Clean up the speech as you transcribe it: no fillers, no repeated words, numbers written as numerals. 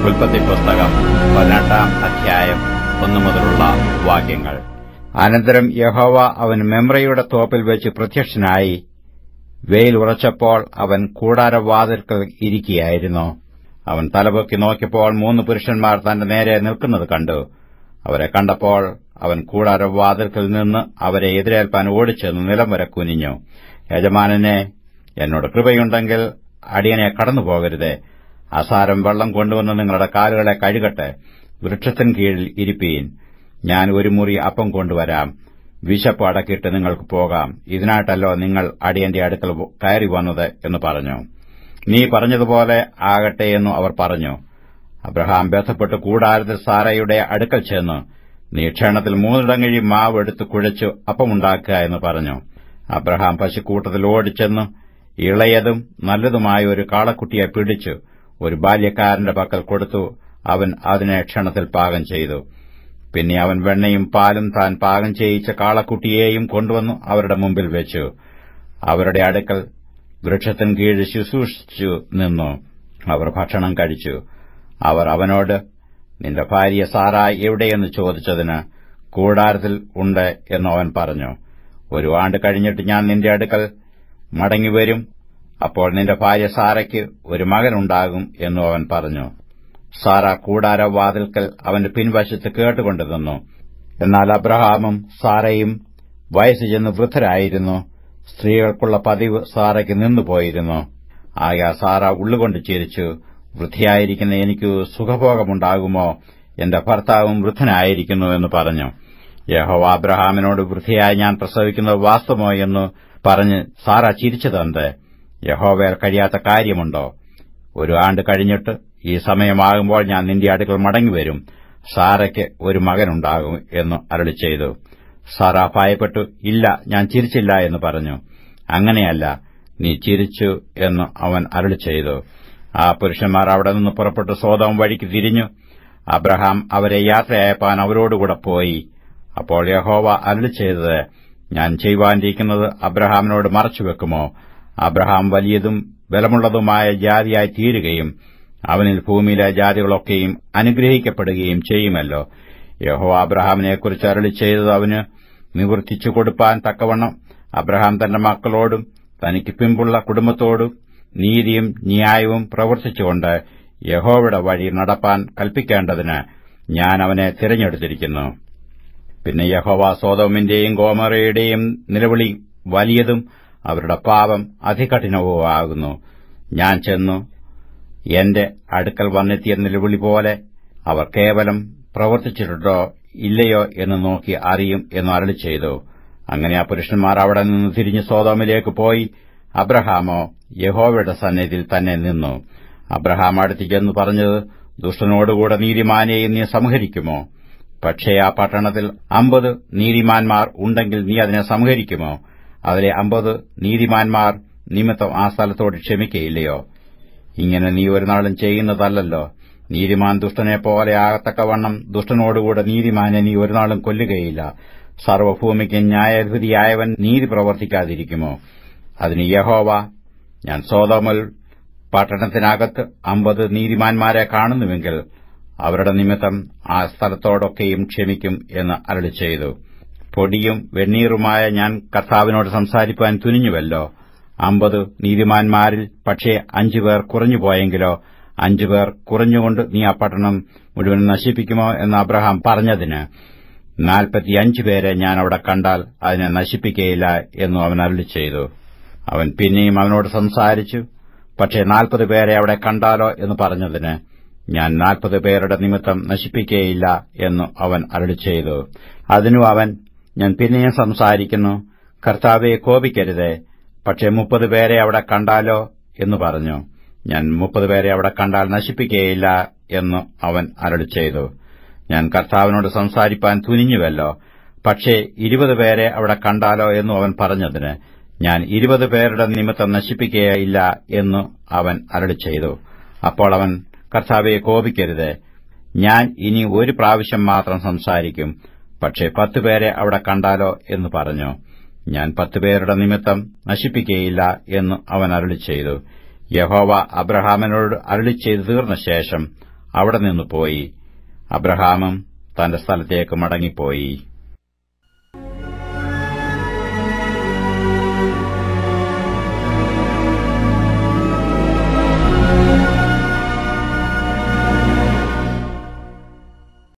ഉൽപ്പത്തി പുസ്തകം 18-ാം അധ്യായം 1 മുതലുള്ള വാക്യങ്ങൾ. അനന്തരം യഹോവ അവൻ മെമ്രയുടെ തോപ്പിൽ വെച്ച് പ്രത്യക്ഷനായി. വെയിൽ ഉറച്ചപ്പോൾ അവൻ കൂടാരവാതിൽക്കൽ ഇരിക്കുകയായിരുന്നു. അവൻ തലപൊക്കി നോക്കിയപ്പോൾ 3 പുരുഷന്മാർ തന്റെ നേരെ നിൽക്കുന്നത് കണ്ടു. അവരെ കണ്ടപ്പോൾ അവൻ കൂടാരവാതിൽക്കൽ നിന്ന് അവരെ എതിരേൽപ്പാൻ ഓടിച്ചെന്ന് നിലം വരെ കുനിഞ്ഞു. യജമാനനെ, എന്നോട് കൃപയുണ്ടെങ്കിൽ അടിയനെ കടന്നുപോകരുതേ. അസാരം വെള്ളം കൊണ്ടുവന്ന് നിങ്ങളുടെ കാലുകളെ കഴുകട്ടെ. വൃക്ഷത്തിന് കീഴിൽ ഇരിപ്പീൻ. ഞാൻ ഒരു മുറി അപ്പം കൊണ്ടുവരാം. വിശപ്പ് അടക്കിയിട്ട് നിങ്ങൾക്ക് പോകാം. ഇതിനായിട്ടല്ലോ നിങ്ങൾ അടിയന്റെ അടുക്കൽ കയറി വന്നത് എന്ന് പറഞ്ഞു. നീ പറഞ്ഞതുപോലെ ആകട്ടെ എന്നു അവർ പറഞ്ഞു. അബ്രഹാം ബന്ധപ്പെട്ട് കൂടാരത്തിൽ സാറയുടെ അടുക്കൽ ചെന്നു, നീ ക്ഷണത്തിൽ 3 ഇടങ്ങഴി മാവ് എടുത്ത് കുഴച്ചു അപ്പമുണ്ടാക്കുക എന്ന് പറഞ്ഞു. അബ്രഹാം പശുക്കൂട്ടത്തിൽ ഓടിച്ചെന്നു ഇളയതും നല്ലതുമായ ഒരു കാളക്കുട്ടിയെ പിടിച്ചു ഒരു ബാല്യക്കാരന്റെ പക്കൽ കൊടുത്തു. അവൻ അതിനെ ക്ഷണത്തിൽ പാകം ചെയ്തു. പിന്നെ അവൻ വെണ്ണയും പാലും താൻ പാകം ചെയ്യിച്ച കാളക്കുട്ടിയെയും കൊണ്ടുവന്നു അവരുടെ മുമ്പിൽ വെച്ചു. അവരുടെ അടുക്കൽ വൃക്ഷത്തിന് കീഴിൽ ശുശ്രൂഷിച്ചു നിന്നു. അവർ ഭക്ഷണം കഴിച്ചു. അവർ അവനോട്, നിന്റെ ഭാര്യ സാറായി എവിടെയെന്ന് ചോദിച്ചതിന്, കൂടാരത്തിൽ ഉണ്ട് എന്ന് അവൻ പറഞ്ഞു. 1 ആണ്ട് കഴിഞ്ഞിട്ട് ഞാൻ നിന്റെ അടുക്കൽ മടങ്ങിവരും. അപ്പോൾ നിന്റെ ഭാര്യ സാറയ്ക്ക് ഒരു മകനുണ്ടാകും എന്നു അവൻ പറഞ്ഞു. സാറ കൂടാരവാതിൽക്കൽ അവന്റെ പിൻവശത്ത് കേട്ടുകൊണ്ടു നിന്നു. എന്നാൽ അബ്രഹാമും സാറയും വയസ്സ് ചെന്ന് വൃദ്ധരായിരുന്നു. സ്ത്രീകൾക്കുള്ള പതിവ് സാറയ്ക്ക് നിന്നുപോയിരുന്നു. ആകയാൽ സാറ ഉള്ളുകൊണ്ട് ചിരിച്ചു, വൃദ്ധയായിരിക്കുന്ന എനിക്ക് സുഖഭോഗമുണ്ടാകുമോ? എന്റെ ഭർത്താവും വൃദ്ധനായിരിക്കുന്നു എന്ന് പറഞ്ഞു. യഹോവ അബ്രഹാമിനോട്, വൃദ്ധയായി ഞാൻ പ്രസവിക്കുന്നത് വാസ്തവമോ എന്ന് പറഞ്ഞ് സാറ ചിരിച്ചതെന്ത്? യഹോവയാൽ കഴിയാത്ത കാര്യമുണ്ടോ? 1 ആണ്ട് കഴിഞ്ഞിട്ട് ഈ സമയമാകുമ്പോൾ ഞാൻ നിന്റെ അടുക്കൽ മടങ്ങിവരും. സാറയ്ക്ക് ഒരു മകനുണ്ടാകും എന്ന് അരുളിച്ചെയ്തു. സാറ ഭയപ്പെട്ടു, ഇല്ല, ഞാൻ ചിരിച്ചില്ല എന്ന് പറഞ്ഞു. അങ്ങനെയല്ല, നീ ചിരിച്ചു എന്ന് അവൻ അരുളിച്ചെയ്തു. ആ പുരുഷന്മാർ അവിടെ നിന്ന് പുറപ്പെട്ട് സോദോം വഴിക്ക് തിരിഞ്ഞു. അബ്രഹാം അവരെ യാത്രയയപ്പാൻ അവരോടുകൂടെ പോയി. അപ്പോൾ യഹോവ അരുളിച്ചെയ്തത്, ഞാൻ ചെയ്യുവാനിരിക്കുന്നത് അബ്രഹാമിനോട് മറച്ചുവെക്കുമോ? അബ്രഹാം വലിയതും ബലമുള്ളതുമായ ജാതിയായി തീരുകയും അവനിൽ ഭൂമിയിലെ ജാതികളൊക്കെയും അനുഗ്രഹിക്കപ്പെടുകയും ചെയ്യുമല്ലോ. യഹോവ അബ്രഹാമിനെക്കുറിച്ച് അരുളിച്ചെയ്തത് അവന് നിവർത്തിച്ചു കൊടുപ്പാൻ തക്കവണ്ണം അബ്രഹാം തന്റെ മക്കളോടും തനിക്ക് പിമ്പുള്ള കുടുംബത്തോടും നീതിയും ന്യായവും പ്രവർത്തിച്ചുകൊണ്ട് യഹോവയുടെ വഴി നടപ്പാൻ കൽപ്പിക്കേണ്ടതിന് ഞാൻ അവനെ തിരഞ്ഞെടുത്തിരിക്കുന്നു. പിന്നെ യഹോവ സോദോമിന്റെയും ഗോമോറയുടെയും നിലവിളി വലിയതും അവരുടെ പാപം അതികഠിനവുമാകുന്നു. ഞാൻ ചെന്നു എന്റെ അടുക്കൽ വന്നെത്തിയ നിലവിളി പോലെ അവർ കേവലം പ്രവർത്തിച്ചിട്ടുണ്ടോ ഇല്ലയോ എന്ന് നോക്കി അറിയും എന്ന് അരുളിച്ചെയ്തു. അങ്ങനെ ആ പുരുഷന്മാർ അവിടെ നിന്ന് തിരിഞ്ഞ് സോദോമിലേക്ക് പോയി. അബ്രഹാമോ യഹോവയുടെ സന്നിധിയിൽ തന്നെ നിന്നു. അബ്രഹാം അടുത്ത് ചെന്ന് പറഞ്ഞത്, ദുഷ്ടനോടുകൂടെ നീതിമാനെയും നീ സംഹരിക്കുമോ? പക്ഷേ ആ പട്ടണത്തിൽ 50 നീതിമാന്മാർ ഉണ്ടെങ്കിൽ നീ അതിനെ സംഹരിക്കുമോ? അതിലെ 50 നീതിമാന്മാർ നിമിത്തം ആ സ്ഥലത്തോട് ക്ഷമിക്കയില്ലയോ? ഇങ്ങനെ നീ ഒരു നാളും ചെയ്യുന്നതല്ലോ. നീതിമാൻ ദുഷ്ടനെപ്പോലെ ആകത്തക്കവണ്ണം ദുഷ്ടനോടുകൂടെ നീതിമാനെ നീ ഒരു നാളും കൊല്ലുകയില്ല. സർവ്വഭൂമിക്ക് ന്യായാധിപതിയായവൻ നീതി പ്രവർത്തിക്കാതിരിക്കുമോ? അതിന് യഹോവ, ഞാൻ സോദോമിൽ പട്ടണത്തിനകത്ത് 50 നീതിമാന്മാരെ കാണുന്നുവെങ്കിൽ അവരുടെ നിമിത്തം ആ സ്ഥലത്തോടൊക്കെയും ക്ഷമിക്കും എന്ന് അരുളിച്ചെയ്തു. പൊടിയും വെണ്ണീറുമായ ഞാൻ കർത്താവിനോട് സംസാരിപ്പാൻ തുനിഞ്ഞുവല്ലോ. 50 നീതിമാന്മാരിൽ പക്ഷേ 5 പേർ കുറഞ്ഞുപോയെങ്കിലോ? 5 പേർ കുറഞ്ഞുകൊണ്ട് നീ ആ പട്ടണം മുഴുവൻ നശിപ്പിക്കുമോ എന്ന് അബ്രഹാം പറഞ്ഞതിന്, 45 പേരെ ഞാൻ അവിടെ കണ്ടാൽ അതിനെ നശിപ്പിക്കയില്ല എന്നു അവൻ അരുളിച്ചെയ്തു. അവൻ പിന്നെയും അവനോട് സംസാരിച്ചു. പക്ഷേ 40 പേരെ അവിടെ കണ്ടാലോ എന്ന് പറഞ്ഞതിന്, ഞാൻ 40 പേരുടെ നിമിത്തം നശിപ്പിക്കയില്ല എന്നു അവൻ അരുളിച്ചെയ്തു. അതിനു അവൻ, ഞാൻ പിന്നെയും സംസാരിക്കുന്നു. കർത്താവെ, കോപിക്കരുതേ. പക്ഷേ 30 പേരെ അവിടെ കണ്ടാലോ എന്ന് പറഞ്ഞു. ഞാൻ 30 പേരെ അവിടെ കണ്ടാൽ നശിപ്പിക്കയില്ല എന്നു അവൻ അരുളിച്ചെയ്തു. ഞാൻ കർത്താവിനോട് സംസാരിപ്പാൻ തുനിഞ്ഞുവല്ലോ. പക്ഷേ 20 പേരെ അവിടെ കണ്ടാലോ എന്നു അവൻ പറഞ്ഞതിന്, ഞാൻ 20 പേരുടെ നിമിത്തം നശിപ്പിക്കുകയില്ല എന്നു അവൻ അരുളിച്ചെയ്തു. അപ്പോൾ അവൻ, കർത്താവെ, കോപിക്കരുതേ. ഞാൻ ഇനി 1 പ്രാവശ്യം മാത്രം സംസാരിക്കും. പക്ഷേ 10 പേരെ അവിടെ കണ്ടാലോ എന്ന് പറഞ്ഞു. ഞാൻ 10 പേരുടെ നിമിത്തം നശിപ്പിക്കുകയില്ല എന്ന് അവൻ അരുളിച്ചെയ്തു. യഹോവ അബ്രഹാമിനോട് അരുളിച്ചെയ്തു തീർന്ന ശേഷം അവിടെ നിന്ന് പോയി. അബ്രഹാമും തന്റെ സ്ഥലത്തേക്ക് മടങ്ങിപ്പോയി.